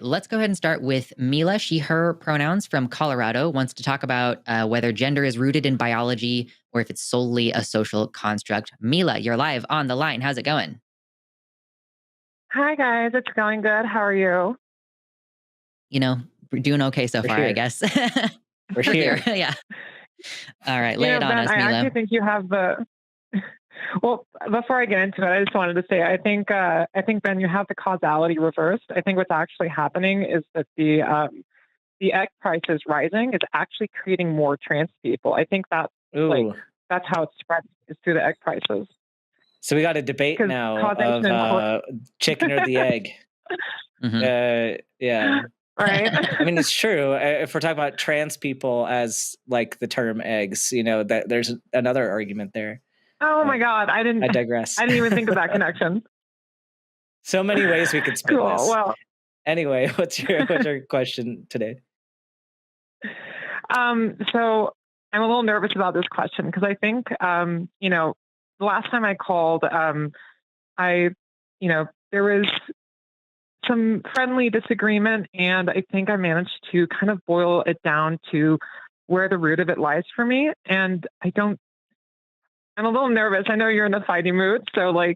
Let's go ahead and start with Mila. She, her pronouns from Colorado wants to talk about whether gender is rooted in biology or if it's solely a social construct. Mila, you're live on the line. How's it going? Hi guys, it's going good. How are you? You know, we're doing okay so We're far, I here. guess. We're We're here. here. Yeah. All right. Lay it on Ben, us, I actually Mila. think you have the. Well, before I get into it, I just wanted to say I think Ben, you have the causality reversed. I think what's actually happening is that the egg price is rising is actually creating more trans people. I think that like Ooh. that's how it spreads is through the egg prices So we got a debate because now causation and of chicken or the egg. Mhm. Yeah. right. I mean, it's true. If we're talking about trans people as like the term eggs, that there's another argument there. Oh my But God, I I didn't digress. I didn't even think of that connection. So many ways we could spin Cool. this. Well, Anyway, what's your question today? So I'm a little nervous about this question because I think, the last time I called, I, there was some friendly disagreement, and I think I managed to kind of boil it down to where the root of it lies for me. And I'm a little nervous. I know you're in a fighting mood, so I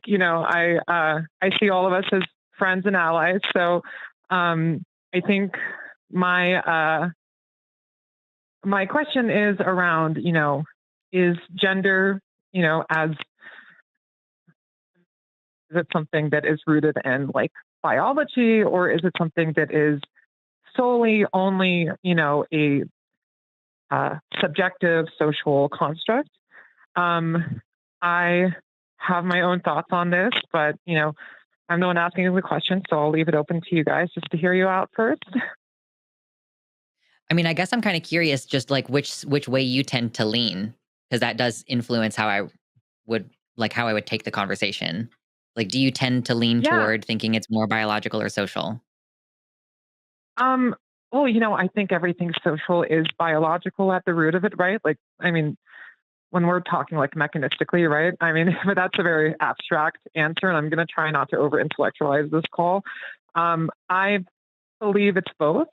see all of us as friends and allies. So, I think my my question is around, is gender, as is it something that is rooted in like biology, or is it something that is solely only, a subjective social construct? I have my own thoughts on this, but I'm the one asking the question, so I'll leave it open to you guys just to hear you out first. I mean, I guess I'm kind of curious, just like which way you tend to lean, because that does influence how I would how I would take the conversation. Like, do you tend to lean Yeah. toward thinking it's more biological or social? Um, well, I think everything social is biological at the root of it, right? Like, I mean, when we're talking like mechanistically, right? I mean, but that's a very abstract answer, and I'm going to try not to over intellectualize this call. I believe it's both,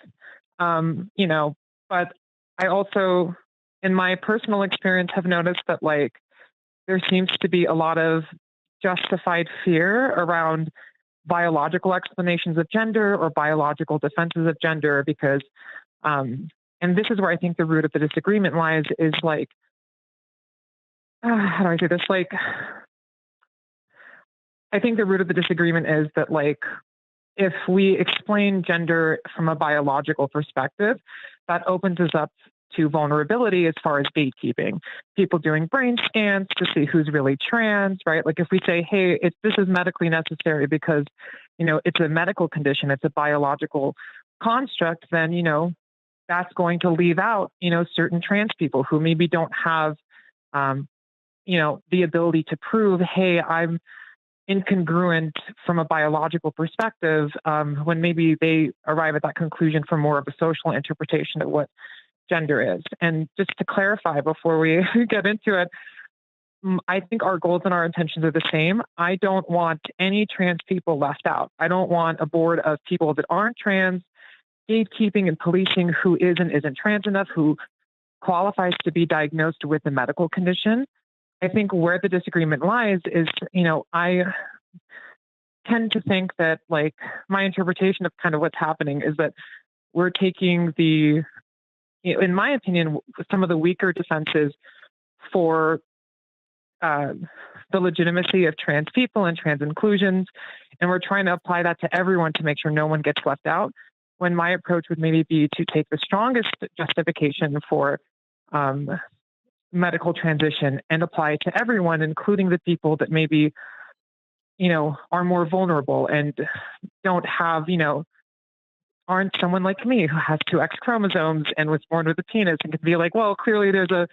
but I also, in my personal experience, have noticed that like there seems to be a lot of justified fear around biological explanations of gender or biological defenses of gender because and this is where I think the root of the disagreement lies is like how do I say this? Like, I think the root of the disagreement is that, like, if we explain gender from a biological perspective, that opens us up to vulnerability as far as gatekeeping. People doing brain scans to see who's really trans, right? Like, if we say, hey, this is medically necessary because, it's a medical condition, it's a biological construct, then, that's going to leave out, certain trans people who maybe don't have um, the ability to prove, hey, I'm incongruent from a biological perspective, when maybe they arrive at that conclusion from more of a social interpretation of what gender is. And just to clarify before we get into it, I think our goals and our intentions are the same. I don't want any trans people left out. I don't want a board of people that aren't trans gatekeeping and policing who is and isn't trans enough, who qualifies to be diagnosed with a medical condition. I think where the disagreement lies is, I tend to think that like my interpretation of kind of what's happening is that we're taking in my opinion, some of the weaker defenses for uh, the legitimacy of trans people and trans inclusions, and we're trying to apply that to everyone to make sure no one gets left out. When my approach would maybe be to take the strongest justification for um, medical transition and apply it to everyone, including the people that maybe, are more vulnerable and don't have, aren't someone like me who has two X chromosomes and was born with a penis and can be like, well, clearly there's a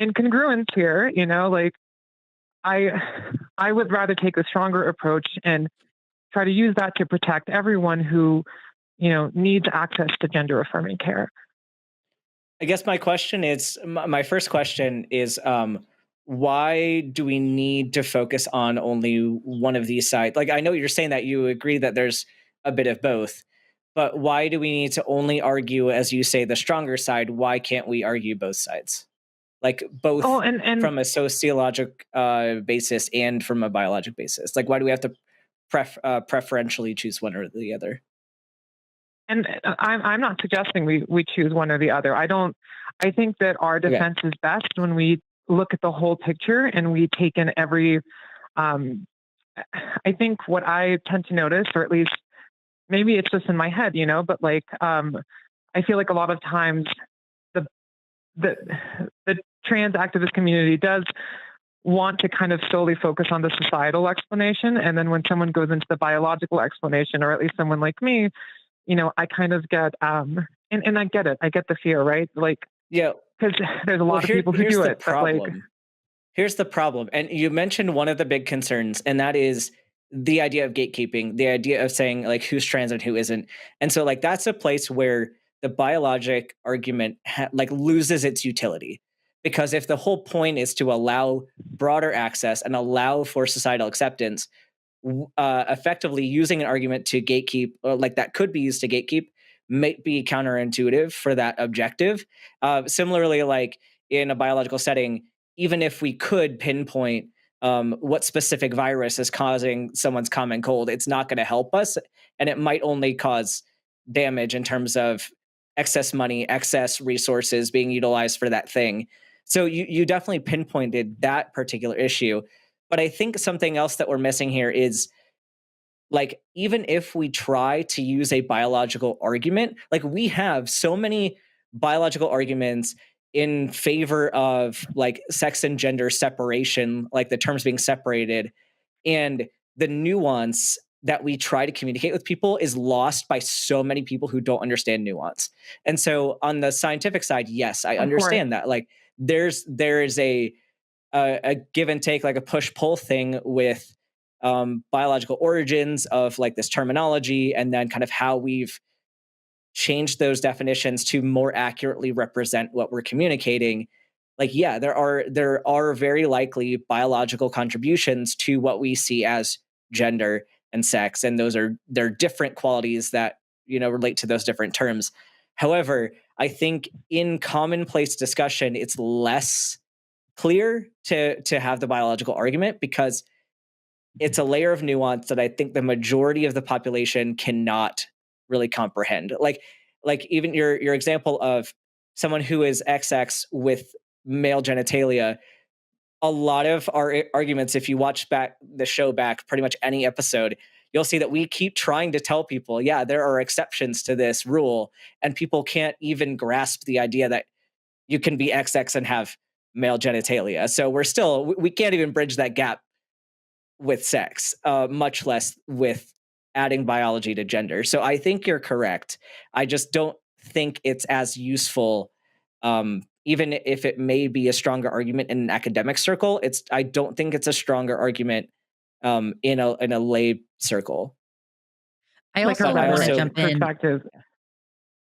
incongruence here, like I I would rather take a stronger approach and try to use that to protect everyone who, needs access to gender affirming care. I guess my first question is, why do we need to focus on only one of these sides? Like, I know you're saying that you agree that there's a bit of both, But why do we need to only argue, as you say, the stronger side? Why can't we argue both sides? Like Oh, both and from a sociologic basis and from a biologic basis. Like, why do we have to preferentially choose one or the other? And I'm not suggesting we choose one or the other. I think that our Okay. defense is best when we look at the whole picture and we take in every. Um, I think what I tend to notice, or at least maybe it's just in my head, but like I feel like a lot of times the the the trans activist community does want to kind of solely focus on the societal explanation, and then when someone goes into the biological explanation, or at least someone like me, I kind of get and I get it. I get the fear, right? Like, Yeah. because there's a Well, lot of people who here's do the it, but like, problem. Here's the problem. And you mentioned one of the big concerns, and that is the idea of gatekeeping, the idea of saying like who's trans and who isn't. And so like that's a place where the biologic argument like loses its utility. Because if the whole point is to allow broader access and allow for societal acceptance, effectively using an argument to gatekeep, or like that could be used to gatekeep, may be counterintuitive for that objective. Similarly, like in a biological setting, even if we could pinpoint what specific virus is causing someone's common cold, it's not going to help us, and it might only cause damage in terms of excess money, excess resources being utilized for that thing. So you definitely pinpointed that particular issue. But I think something else that we're missing here is like, even if we try to use a biological argument, like we have so many biological arguments in favor of like sex and gender separation, like the terms being separated, and the nuance that we try to communicate with people is lost by so many people who don't understand nuance. And so on the scientific side, yes, I of course, understand that. Like there is a give and take, like a push pull thing with biological origins of like this terminology, and then kind of how we've changed those definitions to more accurately represent what we're communicating. Like, yeah, there are very likely biological contributions to what we see as gender and sex, and they're different qualities that relate to those different terms. However, I think in commonplace discussion, it's less clear to have the biological argument because it's a layer of nuance that I think the majority of the population cannot really comprehend. Like even your example of someone who is XX with male genitalia, a lot of our arguments, if you watch back the show back, pretty much any episode, you'll see that we keep trying to tell people, yeah, there are exceptions to this rule, and people can't even grasp the idea that you can be XX and have male genitalia. So we can't even bridge that gap with sex, much less with adding biology to gender. So I think you're correct. I just don't think it's as useful, even if it may be a stronger argument in an academic circle. I don't think it's a stronger argument in a lay circle. I like a also But I want to rhetoric also jump in. perspective.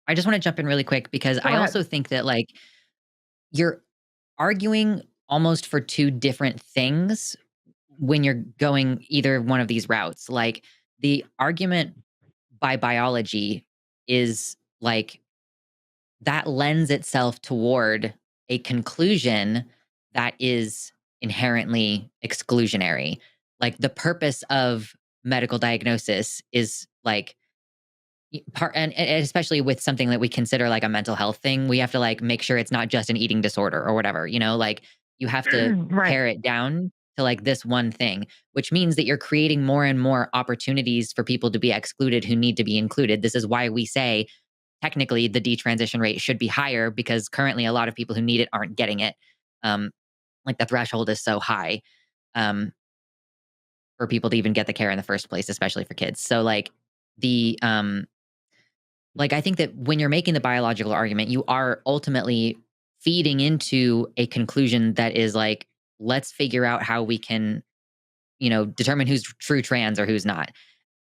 I just want to jump in really quick because Go I ahead. also think that like you're arguing almost for two different things when you're going either one of these routes. Like the argument by biology is like that lends itself toward a conclusion that is inherently exclusionary. Like the purpose of medical diagnosis is like part, and especially with something that we consider like a mental health thing, we have to like make sure it's not just an eating disorder or whatever, like you have to Right. pare it down to like this one thing, which means that you're creating more and more opportunities for people to be excluded who need to be included. This is why we say technically the detransition rate should be higher because currently a lot of people who need it aren't getting it. Um, like the threshold is so high um, for people to even get the care in the first place, especially for kids. So the like I think that when you're making the biological argument, you are ultimately feeding into a conclusion that is like, let's figure out how we can, determine who's true trans or who's not.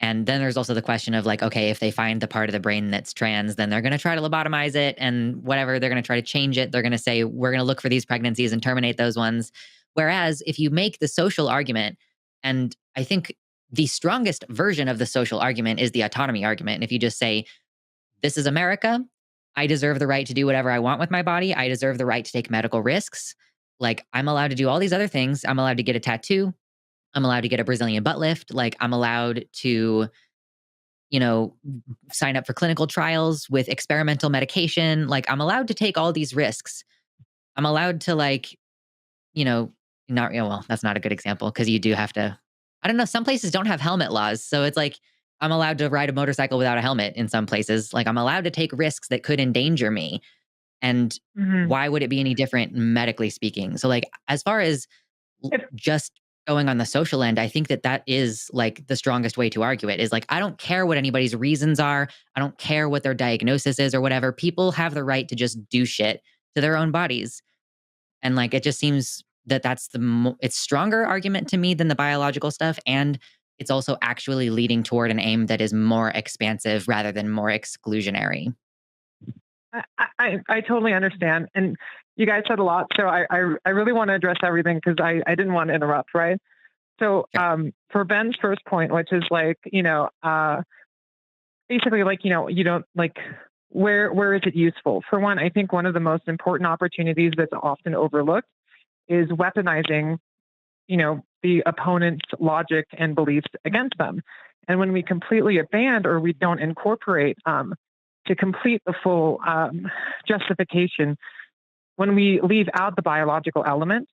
And then there's also the question of like, okay, if they find the part of the brain that's trans, then they're going to try to lobotomize it and whatever. They're going to try to change it. They're going to say, we're going to look for these pregnancies and terminate those ones. Whereas if you make the social argument, and I think the strongest version of the social argument is the autonomy argument. And if you just say, this is America. I deserve the right to do whatever I want with my body. I deserve the right to take medical risks. Like, I'm allowed to do all these other things. I'm allowed to get a tattoo. I'm allowed to get a Brazilian butt lift. Like, I'm allowed to, you know, sign up for clinical trials with experimental medication. Like, I'm allowed to take all these risks. I'm allowed to, like, you know, not, yeah, well, that's not a good example because you do have to, I don't know, some places don't have helmet laws. So it's like, I'm allowed to ride a motorcycle without a helmet in some places. Like, I'm allowed to take risks that could endanger me. And Mhm. why would it be any different medically speaking? So, like, as far as If just going on the social end, I think that that is like the strongest way to argue it is like, I don't care what anybody's reasons are. I don't care what their diagnosis is or whatever. People have the right to just do shit to their own bodies. And like, it just seems that that's it's stronger argument to me than the biological stuff. And it's also actually leading toward an aim that is more expansive rather than more exclusionary. I totally understand. And you guys said a lot. So I really want to address everything because I didn't want to interrupt, right? So Sure. for Ben's first point, which is like, basically like, you don't like where is it useful? For one, I think one of the most important opportunities that's often overlooked is weaponizing, the opponent's logic and beliefs against them. And when we completely abandon or we don't incorporate to complete the full justification, when we leave out the biological element,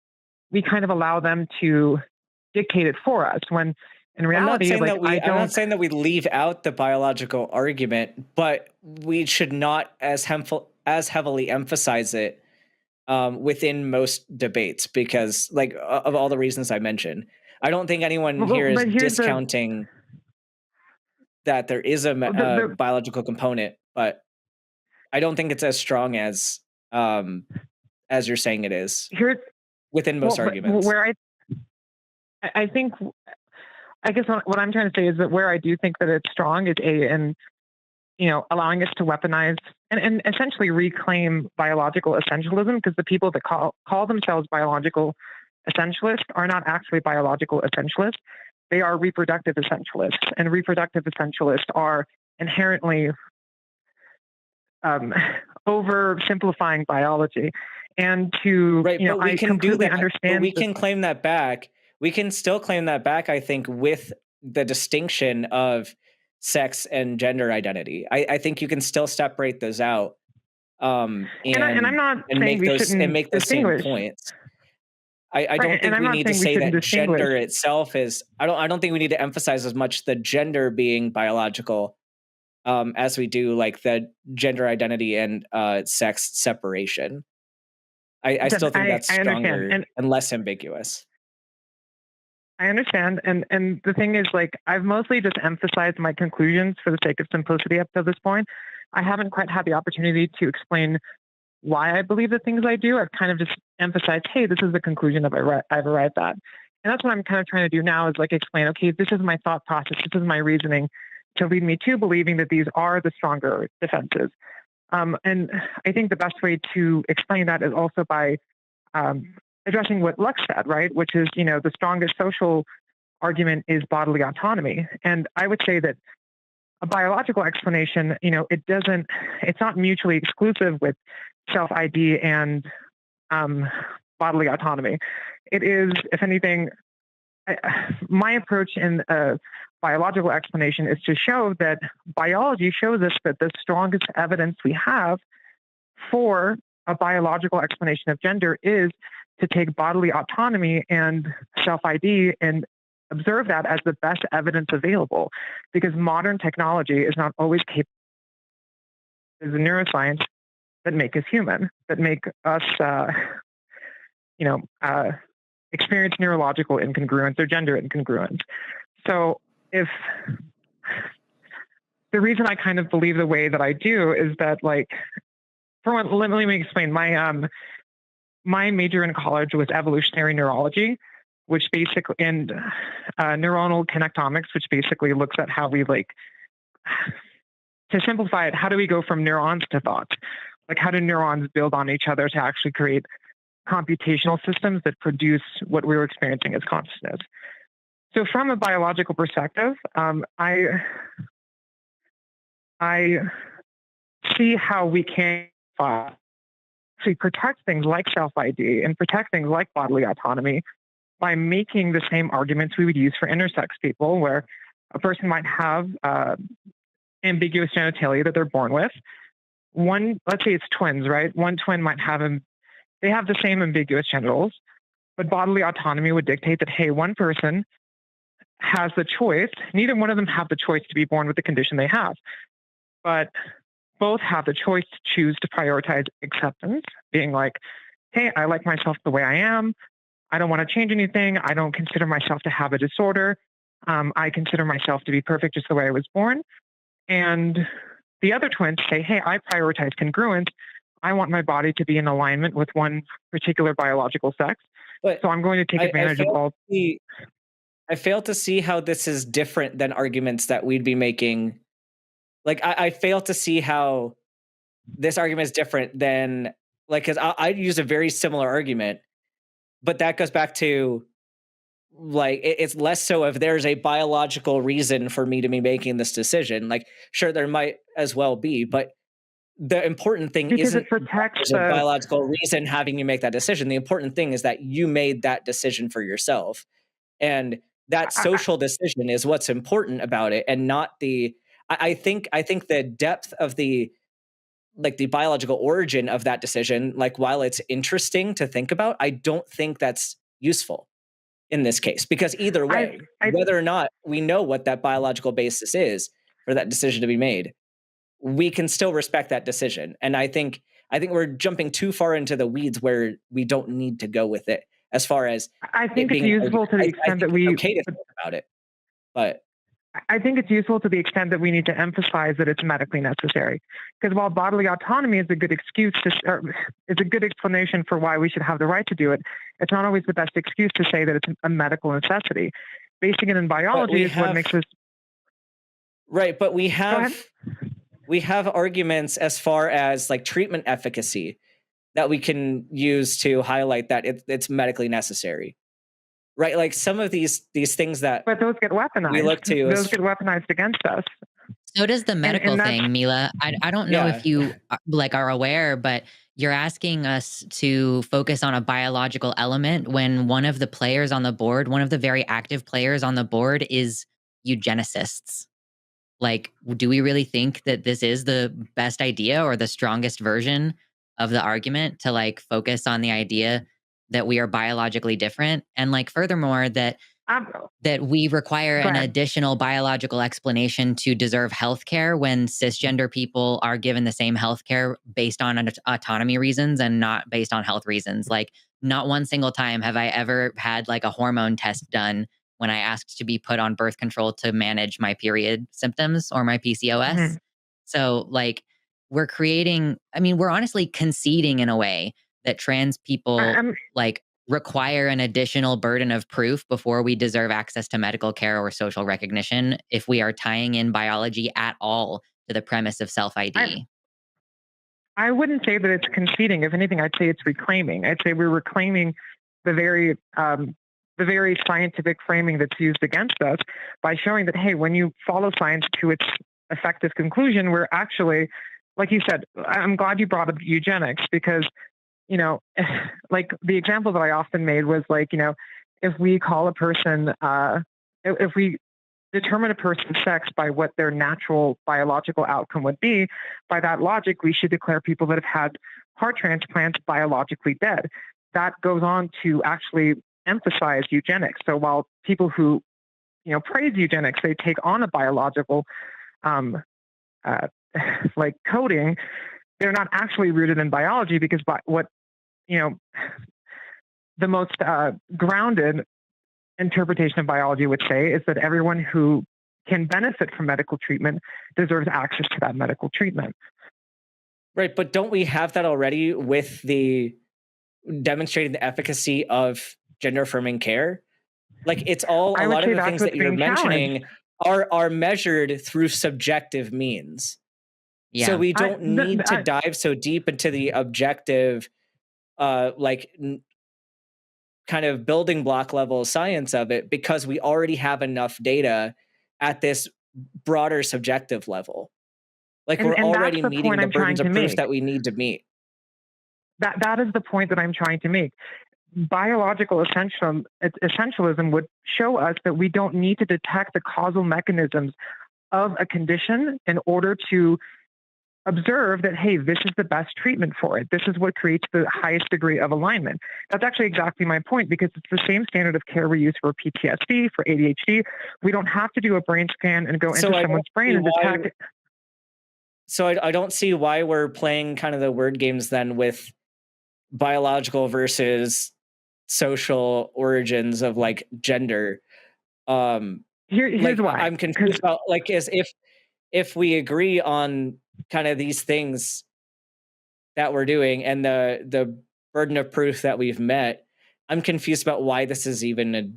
we kind of allow them to dictate it for us. When in I'm not reality, saying like that I I'm not don't. saying that we leave out the biological argument, but we should not as heavily emphasize it within most debates because, like, of all the reasons I mentioned, I don't think anyone here is But here's the discounting that there is a the biological component, but I don't think it's as strong as you're saying it is here's within most well, but arguments. where I think I guess what I'm trying to say is that where I do think that it's strong is in allowing us to weaponize and essentially reclaim biological essentialism, because the people that call themselves biological essentialists are not actually biological essentialists. They are reproductive essentialists, and reproductive essentialists are inherently um, oversimplifying biology. And Right, but we I can do completely that. But understand we this. can claim that back. We can still claim that back, I think, with the distinction of sex and gender identity. I think you can still separate those out And I'm not saying we and shouldn't make those same distinguish, points. I right? don't And think I'm we not need to saying we say shouldn't that distinguish. gender itself is I don't think we need to emphasize as much the gender being biological as we do like the gender identity and sex separation. I still think that's I understand, stronger and and less ambiguous. I understand, and the thing is, like, I've mostly just emphasized my conclusions for the sake of simplicity up to this point. I haven't quite had the opportunity to explain why I believe the things I do. I've kind of just emphasized, hey, this is the conclusion that I've arrived at. And that's what I'm kind of trying to do now is like explain, okay, this is my thought process, this is my reasoning to lead me to believing that these are the stronger defenses. And I think the best way to explain that is also by um, addressing what Lux said, right? Which is, the strongest social argument is bodily autonomy. And I would say that a biological explanation, it's not mutually exclusive with self ID and um, bodily autonomy. It is, if anything, my approach in a biological explanation is to show that biology shows us that the strongest evidence we have for a biological explanation of gender is to take bodily autonomy and self ID and observe that as the best evidence available, because modern technology is not always capable as a neuroscience that make us human, that make us, you know, uh, experience neurological incongruence or gender incongruence. So if the reason I kind of believe the way that I do is that, like, for one, let me explain. My major in college was evolutionary neurology, which basically, and neuronal connectomics, which basically looks at how we, like, to simplify it, how do we go from neurons to thoughts? Like, how do neurons build on each other to actually create computational systems that produce what we're experiencing as consciousness? So from a biological perspective, I see how we can actually protect things like self-ID and protect things like bodily autonomy by making the same arguments we would use for intersex people, where a person might have ambiguous genitalia that they're born with. One, let's say it's twins, right? One twin might have they have the same ambiguous genitals, but bodily autonomy would dictate that, hey, one person has the choice. Neither one of them have the choice to be born with the condition they have, but both have the choice to choose to prioritize acceptance, being like, hey, I like myself the way I am. I don't want to change anything. I don't consider myself to have a disorder. I consider myself to be perfect just the way I was born. And the other twins say, hey, I prioritize congruence. I want my body to be in alignment with one particular biological sex. But so I'm going to take advantage of all. I fail to see how this is different than arguments that we'd be making. Like, I fail to see how this argument is different than, like, because I'd use a very similar argument, but that goes back to, like, it's less so if there's a biological reason for me to be making this decision. Like, sure, there might as well be, but the important thing because isn't it protects there's a biological reason having you make that decision. The important thing is that you made that decision for yourself. And that social decision is what's important about it, and not the I think the depth of the, like, the biological origin of that decision, like, while it's interesting to think about, I don't think that's useful in this case, because either way, whether or not we know what that biological basis is for that decision to be made, we can still respect that decision. And I think we're jumping too far into the weeds where we don't need to go with it. As far as I think it's useful to the extent that we okay to think about it, but I think it's useful to the extent that we need to emphasize that it's medically necessary. Because while bodily autonomy is a good excuse it's a good explanation for why we should have the right to do it, it's not always the best excuse to say that it's a medical necessity. Basing it in biology is what makes us right. But we have arguments as far as, like, treatment efficacy that we can use to highlight that it's medically necessary. Right, like some of these things that but those get weaponized. we look to those get weaponized against us. So does the medical thing, Mila. I don't know if you are aware, but you're asking us to focus on a biological element when one of the players on the board, one of the very active players on the board, is eugenicists. Like, do we really think that this is the best idea or the strongest version of the argument to, like, focus on the idea that we are biologically different? And, like, furthermore, that we require an additional biological explanation to deserve healthcare when cisgender people are given the same healthcare based on autonomy reasons and not based on health reasons. Like, not one single time have I ever had, like, a hormone test done when I asked to be put on birth control to manage my period symptoms or my PCOS. Mm-hmm. So, like, we're honestly conceding in a way that trans people require an additional burden of proof before we deserve access to medical care or social recognition if we are tying in biology at all to the premise of self-ID. I wouldn't say that it's conceding. If anything, I'd say it's reclaiming. I'd say we're reclaiming the very scientific framing that's used against us by showing that, hey, when you follow science to its effective conclusion, we're actually, like you said, I'm glad you brought up eugenics because, like the example that I often made was like, if we call a person, if we determine a person's sex by what their natural biological outcome would be, by that logic, we should declare people that have had heart transplants biologically dead. That goes on to actually emphasize eugenics. So while people who, praise eugenics, they take on a biological, like coding, they're not actually rooted in biology because what, the most grounded interpretation of biology would say is that everyone who can benefit from medical treatment deserves access to that medical treatment. Right, but don't we have that already with the demonstrating the efficacy of gender affirming care? Like, it's all a lot of the things that you're mentioning are measured through subjective means. Yeah. So we don't need to dive so deep into the objective, kind of building block level science of it, because we already have enough data at this broader subjective level. Like we're And that's already the meeting point the I'm trying burdens to of proof make. that we need to meet. That is the point that I'm trying to make. Biological essentialism would show us that we don't need to detect the causal mechanisms of a condition in order to observe that, hey, this is the best treatment for it. This is what creates the highest degree of alignment. That's actually exactly my point, because it's the same standard of care we use for PTSD, for ADHD. We don't have to do a brain scan and go So into I don't someone's brain see and why. detect. So I don't see why we're playing kind of the word games then with biological versus social origins of like gender. Here's Like why. I'm confused about like as if we agree on kind of these things that we're doing and the burden of proof that we've met, I'm confused about why this is even a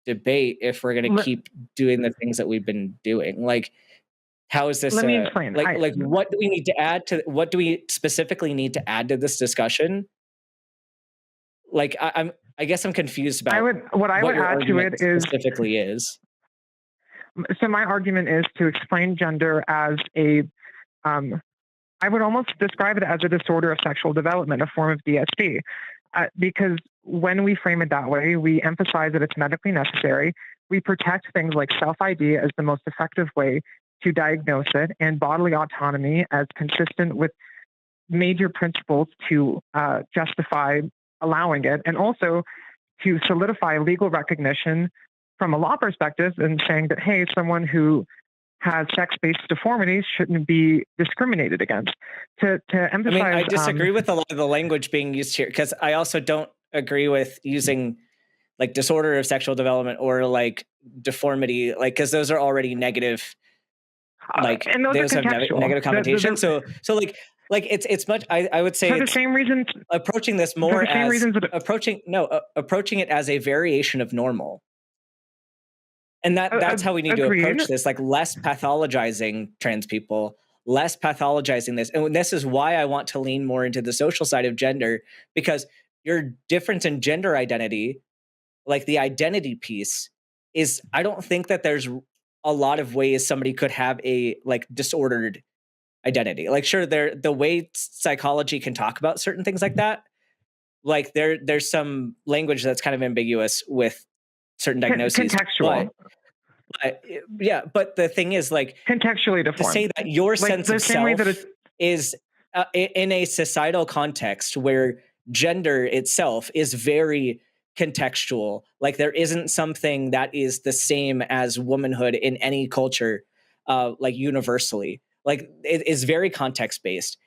debate if we're going to keep doing the things that we've been doing. Like, how is this Let me explain. like what do we need to add to, what do we specifically need to add to this discussion? Like I guess I'm confused about What I what would your add to argument it is, specifically is. so my argument is to explain gender as a, I would almost describe it as a disorder of sexual development, a form of DSD, because when we frame it that way, we emphasize that it's medically necessary. We protect things like self-ID as the most effective way to diagnose it, and bodily autonomy as consistent with major principles to justify allowing it, and also to solidify legal recognition from a law perspective and saying that, hey, someone who has sex-based deformities shouldn't be discriminated against. To emphasize, I mean, I disagree with a lot of the language being used here, because I also don't agree with using like disorder of sexual development or like deformity, like because those are already negative. Like and those are those have contextual. negative connotation. So like it's much. I would say for the it's same reasons. approaching this For more the same as reasons that approaching it as a variation of normal. And that's how we need to agreed. approach this, like less pathologizing trans people, less pathologizing this. And this is why I want to lean more into the social side of gender, because your difference in gender identity, like the identity piece, is, I don't think that there's a lot of ways somebody could have a like disordered identity. Like sure, the way psychology can talk about certain things like that, like there's some language that's kind of ambiguous with certain diagnoses. Contextual. But yeah, but the thing is, like, contextually deformed. to say that your like sense the of same way self that is in a societal context where gender itself is very contextual. Like there isn't something that is the same as womanhood in any culture, like universally. Like it is very context based,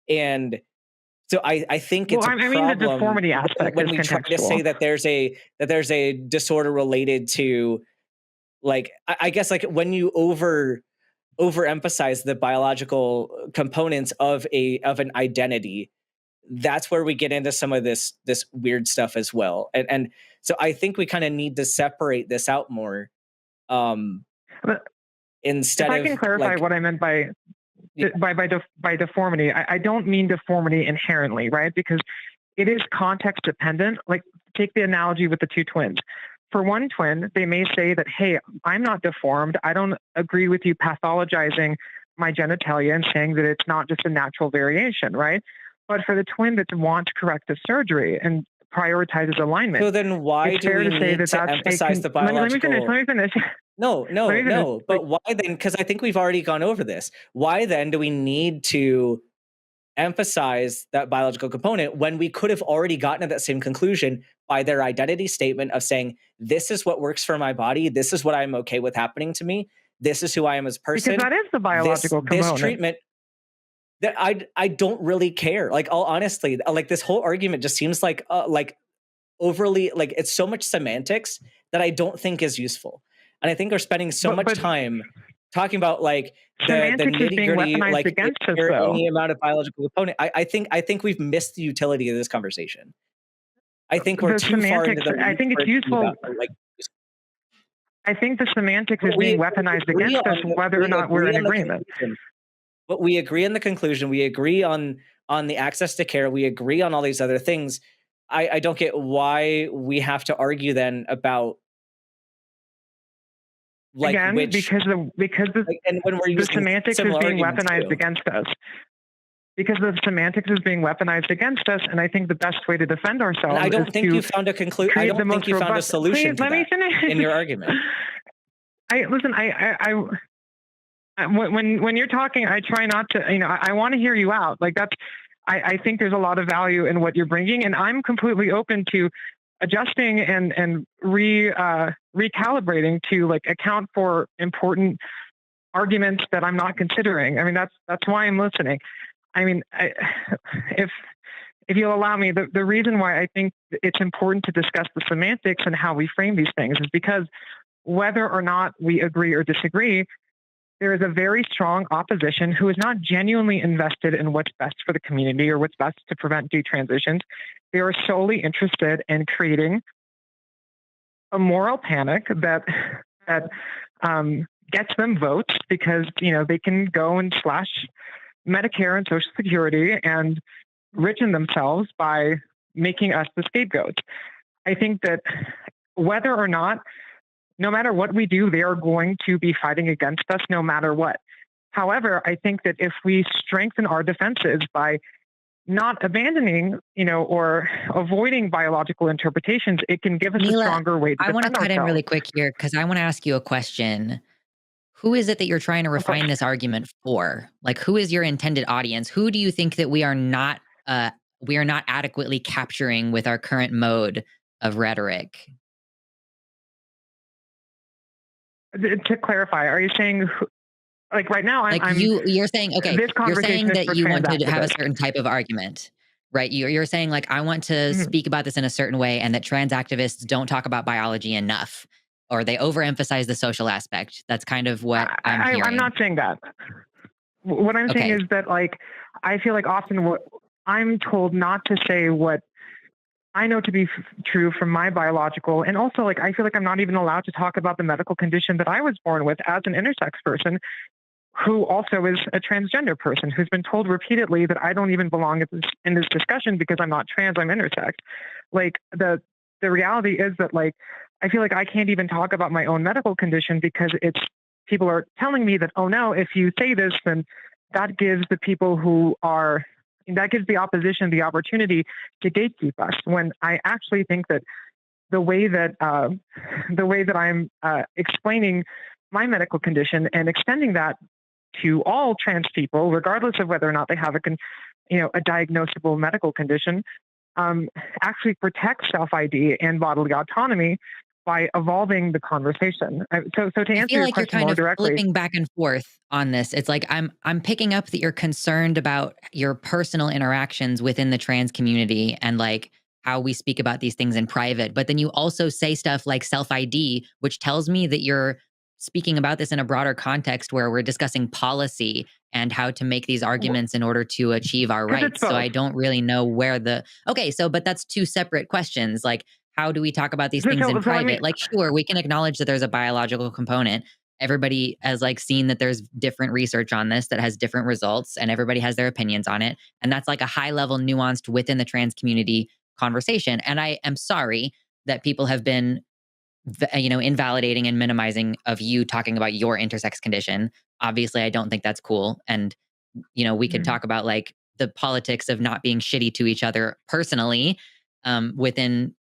and so I think it's a I mean, the problem deformity aspect when is we try to contextual. say that there's a disorder related to, like I guess like when you overemphasize the biological components of an identity, that's where we get into some of this weird stuff as well. And so I think we kind of need to separate this out more, But instead if I of can clarify like, what I meant by yeah. by deformity, I don't mean deformity inherently, right? Because it is context dependent. Like take the analogy with the two twins. For one twin, they may say that, hey, I'm not deformed. I don't agree with you pathologizing my genitalia and saying that it's not just a natural variation, right? But for the twin that wants corrective surgery and prioritizes alignment, so then why it's do fair we to say need that to that's emphasize the biological? Let me finish. No. But why then? Because I think we've already gone over this. Why then do we need to emphasize that biological component when we could have already gotten to that same conclusion by their identity statement of saying, this is what works for my body, this is what I'm okay with happening to me, this is who I am as a person, Because that is the biological component. This treatment, that I don't really care. Like, all honestly, like this whole argument just seems like overly, like it's so much semantics that I don't think is useful. And I think we're spending so much time talking about like the nitty gritty, like against us, any amount of biological component. I think we've missed the utility of this conversation. I think we're too far into the. I think it's useful. I think the semantics is being weaponized against us, whether or not we're in agreement. But we agree on the conclusion. We agree on the access to care. We agree on all these other things. I don't get why we have to argue then about like Again, which, because like, and when we're the using semantics is similar being arguments weaponized too. against us. Because the semantics is being weaponized against us, and I think the best way to defend And ourselves I is don't think to you found a conclusion. I create the don't think most you found a robust. solution Please to let me that finish. in your argument. Listen. When you're talking, I try not to. I want to hear you out. Like that's. I think there's a lot of value in what you're bringing, and I'm completely open to adjusting and recalibrating to like account for important arguments that I'm not considering. I mean, that's why I'm listening. I mean, if you'll allow me, the reason why I think it's important to discuss the semantics and how we frame these things is because whether or not we agree or disagree, there is a very strong opposition who is not genuinely invested in what's best for the community or what's best to prevent detransitions. They are solely interested in creating a moral panic that gets them votes because they can go and slash Medicare and Social Security and richen themselves by making us the scapegoats. I think that whether or not, no matter what we do, they are going to be fighting against us no matter what. However, I think that if we strengthen our defenses by not abandoning, or avoiding biological interpretations, it can give us a Mila, stronger way to I want to defend cut in ourselves. really quick here because I want to ask you a question. Who is it that you're trying to Of course. refine this argument for? Like, who is your intended audience? Who do you think that we are not adequately capturing with our current mode of rhetoric? To clarify, are you saying, like right now, Like I'm you're saying, okay, this you're conversation saying is that for you trans want to have a activists? certain type of argument, right? You're saying like, I want to Mhm. speak about this in a certain way and that trans activists don't talk about biology enough or they overemphasize the social aspect. That's kind of what I'm I'm hearing. not saying that. What I'm saying Okay. is that, like, I feel like often what I'm told not to say what I know to be true from my biological, and also like I feel like I'm not even allowed to talk about the medical condition that I was born with as an intersex person, who also is a transgender person, who's been told repeatedly that I don't even belong in this discussion because I'm not trans, I'm intersex. Like the reality is that like I feel like I can't even talk about my own medical condition because it's people are telling me that, oh no, if you say this, then that gives the people who are that gives the opposition the opportunity to gatekeep us. When I actually think that the way that I'm explaining my medical condition and extending that to all trans people, regardless of whether or not they have a diagnosable medical condition, actually protects self-ID and bodily autonomy by evolving the conversation. So to I answer feel your like you're question kind more of directly, flipping back and forth on this. It's like I'm picking up that you're concerned about your personal interactions within the trans community and like how we speak about these things in private. But then you also say stuff like self-ID, which tells me that you're speaking about this in a broader context where we're discussing policy and how to make these arguments in order to achieve our because it's rights. So both. I don't really know where the okay, so but that's two separate questions. Like how do we talk about these So, things in so, so let me. private? Like, sure, we can acknowledge that there's a biological component. Everybody has like seen that there's different research on this that has different results and everybody has their opinions on it. And that's like a high level nuanced within the trans community conversation. And I am sorry that people have been, invalidating and minimizing of you talking about your intersex condition. Obviously, I don't think that's cool. And we could Mhm. talk about like the politics of not being shitty to each other personally within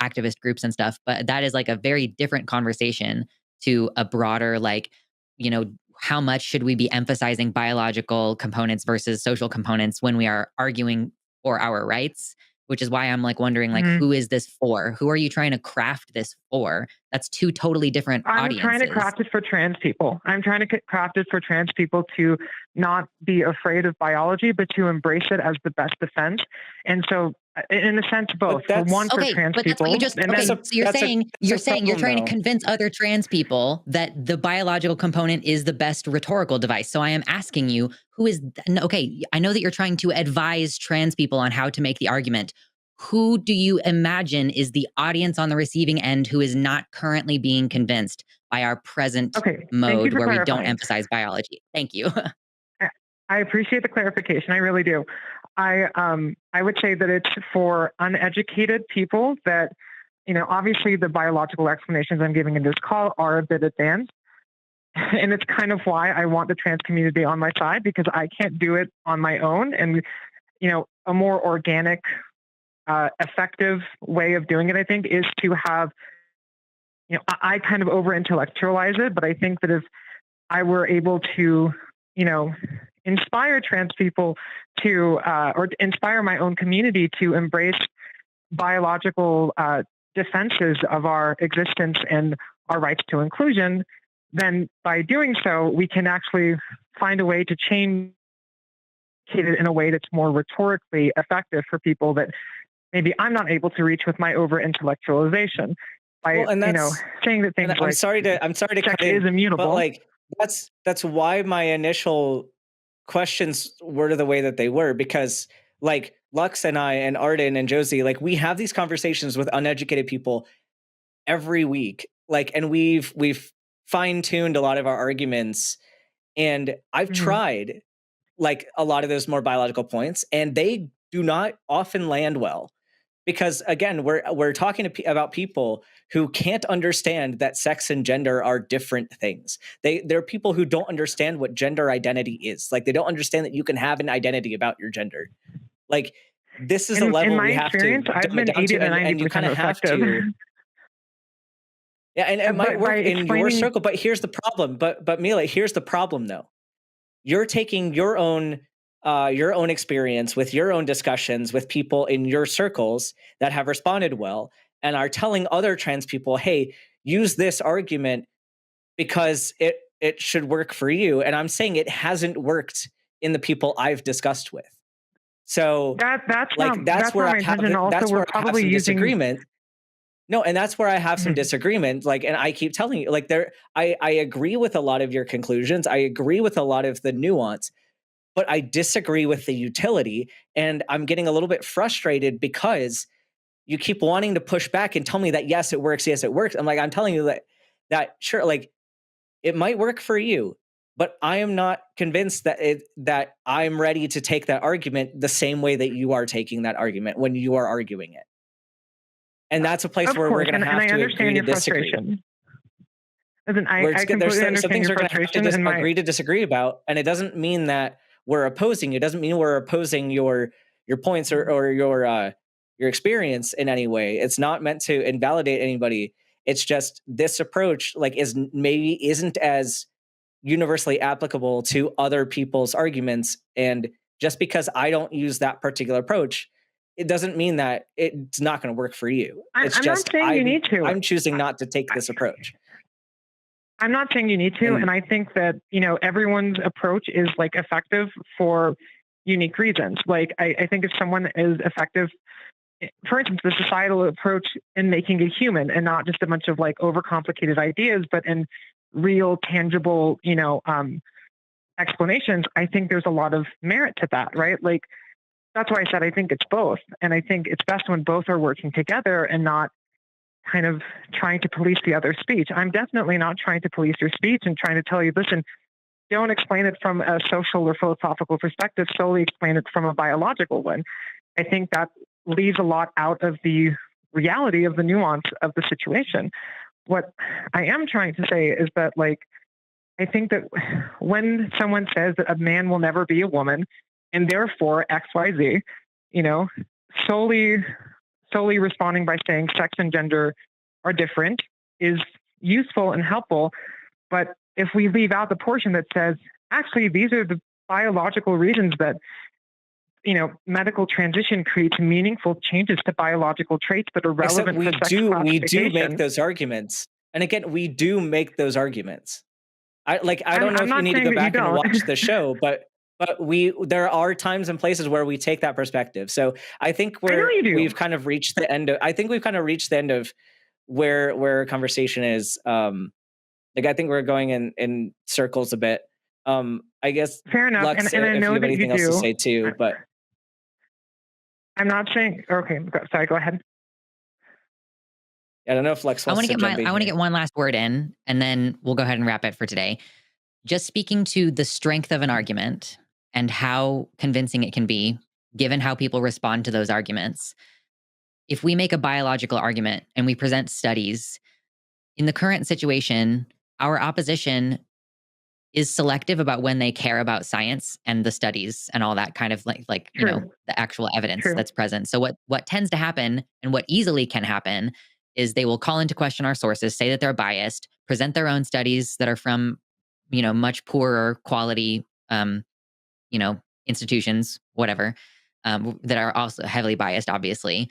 activist groups and stuff. But that is like a very different conversation to a broader, like, you know, how much should we be emphasizing biological components versus social components when we are arguing for our rights? Which is why I'm like wondering, like, Mhm. who is this for? Who are you trying to craft this for? That's two totally different I'm trying to audiences. craft it for trans people. I'm trying to craft it for trans people to not be afraid of biology, but to embrace it as the best defense. And so, in a sense, both. But For one, that's for Okay, trans but that's what you people, just and okay, then so you're that's a saying that's you're a saying you're problem trying to though. convince other trans people that the biological component is the best rhetorical device. So I am asking you, who is okay, I know that you're trying to advise trans people on how to make the argument. Who do you imagine is the audience on the receiving end who is not currently being convinced by our present okay. Thank you mode for where we don't clarifying. emphasize biology? Thank you. I appreciate the clarification. I really do. I would say that it's for uneducated people that, obviously the biological explanations I'm giving in this call are a bit advanced, and it's kind of why I want the trans community on my side, because I can't do it on my own. And, a more organic, effective way of doing it, I think, is to have, I kind of over intellectualize it, but I think that if I were able to, inspire trans people to, or inspire my own community to embrace biological defenses of our existence and our rights to inclusion, then by doing so, we can actually find a way to change it in a way that's more rhetorically effective for people that maybe I'm not able to reach with my over intellectualization. By Well, and that's saying that and things like I'm sorry to sex cut is in, but immutable. like that's why my initial questions were the way that they were, because like Lux and I and Arden and Josie, like we have these conversations with uneducated people every week, like, and we've fine-tuned a lot of our arguments, and I've Mhm. tried like a lot of those more biological points, and they do not often land well, because again, we're talking about people who can't understand that sex and gender are different things. They're people who don't understand what gender identity is. Like they don't understand that you can have an identity about your gender. Like this is a In level my we have to experience, I've dumb it been down 80 to, to and you 90% kind of have effective. to. Yeah, and it might By work in your explaining, circle, but here's the problem. But Mila, here's the problem though. You're taking your own experience with your own discussions with people in your circles that have responded well, and are telling other trans people, hey, use this argument because it should work for you. And I'm saying it hasn't worked in the people I've discussed with. So like that's not my intention. Also, that's we're where I have probably some using. disagreement. No, and that's where I have some Mhm. disagreement. Like, and I keep telling you, like, I agree with a lot of your conclusions. I agree with a lot of the nuance, but I disagree with the utility. And I'm getting a little bit frustrated because you keep wanting to push back and tell me that yes, it works. Yes, it works. I'm like, I'm telling you that sure, like it might work for you, but I am not convinced that I'm ready to take that argument the same way that you are taking that argument when you are arguing it. And that's a place Of where we're course, going to and have I to agree understand to your disagree. frustration. Listen, Where I there's completely some understand things your we're going to have to frustration, just and my agree to disagree about, and it doesn't mean that we're opposing. It doesn't mean we're opposing your points or your experience in any way. It's not meant to invalidate anybody. It's just this approach like is maybe isn't as universally applicable to other people's arguments, and just because I don't use that particular approach, it doesn't mean that it's not going to work for you. It's I'm not just saying you need to. I'm choosing not to take this approach. I'm not saying you need to, And and I think that everyone's approach is like effective for unique reasons. Like I think if someone is effective, for instance, the societal approach in making a human, and not just a bunch of like overcomplicated ideas, but in real, tangible, explanations. I think there's a lot of merit to that, right? Like that's why I said I think it's both, and I think it's best when both are working together and not kind of trying to police the other speech. I'm definitely not trying to police your speech and trying to tell you, listen, don't explain it from a social or philosophical perspective, solely explain it from a biological one. I think that leaves a lot out of the reality of the nuance of the situation. What I am trying to say is that, like, I think that when someone says that a man will never be a woman and therefore XYZ, you know, solely solely responding by saying sex and gender are different is useful and helpful. But if we leave out the portion that says, actually, these are the biological reasons that, medical transition creates meaningful changes to biological traits that are except relevant for sex we do make classification. those arguments. And again, we do make those arguments. I don't know I'm if you not need to saying go that you back and don't. watch the show, but there are times and places where we take that perspective. So I think I know you do. we've kind of reached the end of I think we've kind of reached the end of where conversation is. Like I think we're going in circles a bit. I guess Fair enough. Lux, And I if you know have that you anything else to do. say too, but I'm not saying, okay, sorry, go ahead. I don't know if Lux I want wants to to get jump in I want to here. get one last word in, and then we'll go ahead and wrap it for today. Just speaking to the strength of an argument and how convincing it can be, given how people respond to those arguments. If we make a biological argument and we present studies, in the current situation, our opposition is selective about when they care about science and the studies and all that kind of like True. the actual evidence True. that's present. So what tends to happen and what easily can happen is they will call into question our sources, say that they're biased, present their own studies that are from much poorer quality institutions, whatever, that are also heavily biased, obviously.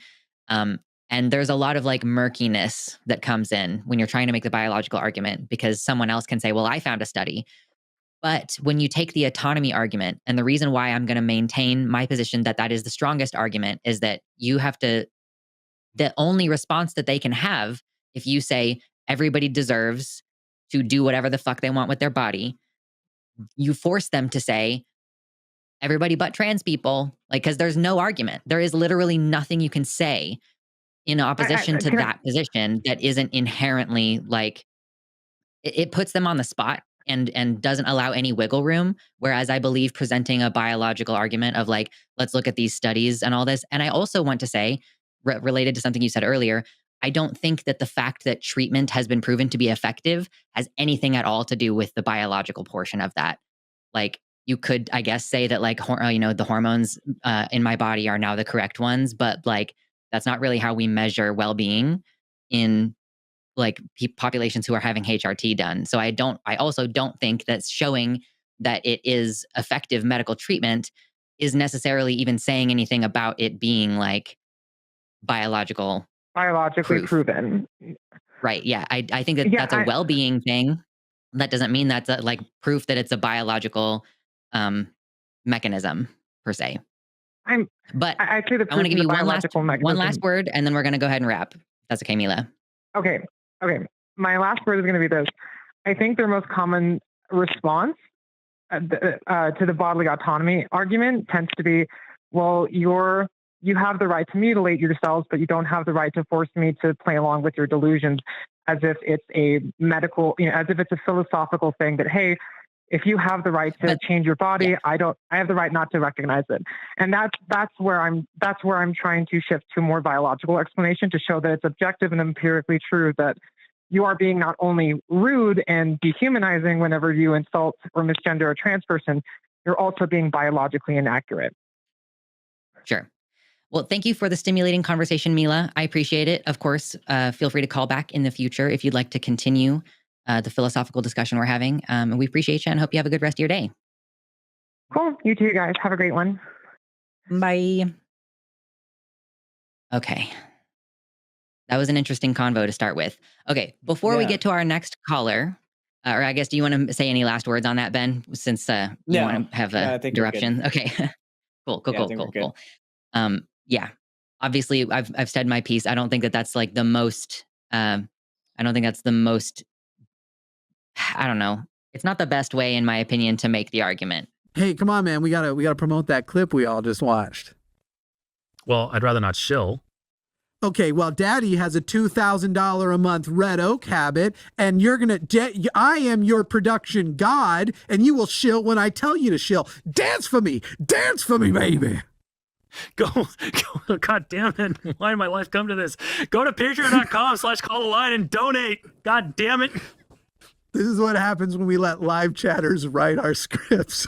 Um, and there's a lot of like murkiness that comes in when you're trying to make the biological argument because someone else can say, well, I found a study. But when you take the autonomy argument, and the reason why I'm going to maintain my position that that is the strongest argument is that you have to, the only response that they can have if you say everybody deserves to do whatever the fuck they want with their body, you force them to say everybody but trans people, like, because there's no argument. There is literally nothing you can say in opposition to Can that position that isn't inherently like it puts them on the spot and doesn't allow any wiggle room. Whereas I believe presenting a biological argument of like, let's look at these studies and all this. And I also want to say, related to something you said earlier, I don't think that the fact that treatment has been proven to be effective has anything at all to do with the biological portion of that. Like you could, I guess, say that like the hormones in my body are now the correct ones, but like that's not really how we measure well-being in like populations who are having HRT done. So I also don't think that showing that it is effective medical treatment is necessarily even saying anything about it being like biologically proven. Right. Yeah. I think that that's a well-being thing. That doesn't mean that's like proof that it's a biological mechanism per se. I say the I want to give you one last mechanism. word, and then we're going to go ahead and wrap. That's okay, Mila. Okay. My last word is going to be this. I think their most common response to the bodily autonomy argument tends to be, well, you have the right to mutilate yourselves, but you don't have the right to force me to play along with your delusions, as if it's a medical, as if it's a philosophical thing that, hey, if you have the right to change your body, yeah. I have the right not to recognize it. And that's where I'm trying to shift to more biological explanation to show that it's objective and empirically true that you are being not only rude and dehumanizing whenever you insult or misgender a trans person, you're also being biologically inaccurate. Sure. Well, thank you for the stimulating conversation, Mila. I appreciate it. Of course, feel free to call back in the future if you'd like to continue the philosophical discussion we're having. And we appreciate you and hope you have a good rest of your day. Cool. You too, guys. Have a great one. Bye. Okay. That was an interesting convo to start with. Okay. Before we get to our next caller, or I guess, do you want to say any last words on that, Ben, since you want to have a interruption? Okay. Cool. Yeah, obviously I've said my piece. I don't think that that's like the most, I don't think that's the most, I don't know. It's not the best way, in my opinion, to make the argument. Hey, come on, man. We gotta promote that clip we all just watched. Well, I'd rather not shill. Okay, well, Daddy has a $2,000 a month red oak habit, and I am your production god, and you will shill when I tell you to shill. Dance for me, baby. Go, God damn it. Why did my life come to this? Go to patreon.com/call-the-line and donate. God damn it. This is what happens when we let live chatters write our scripts.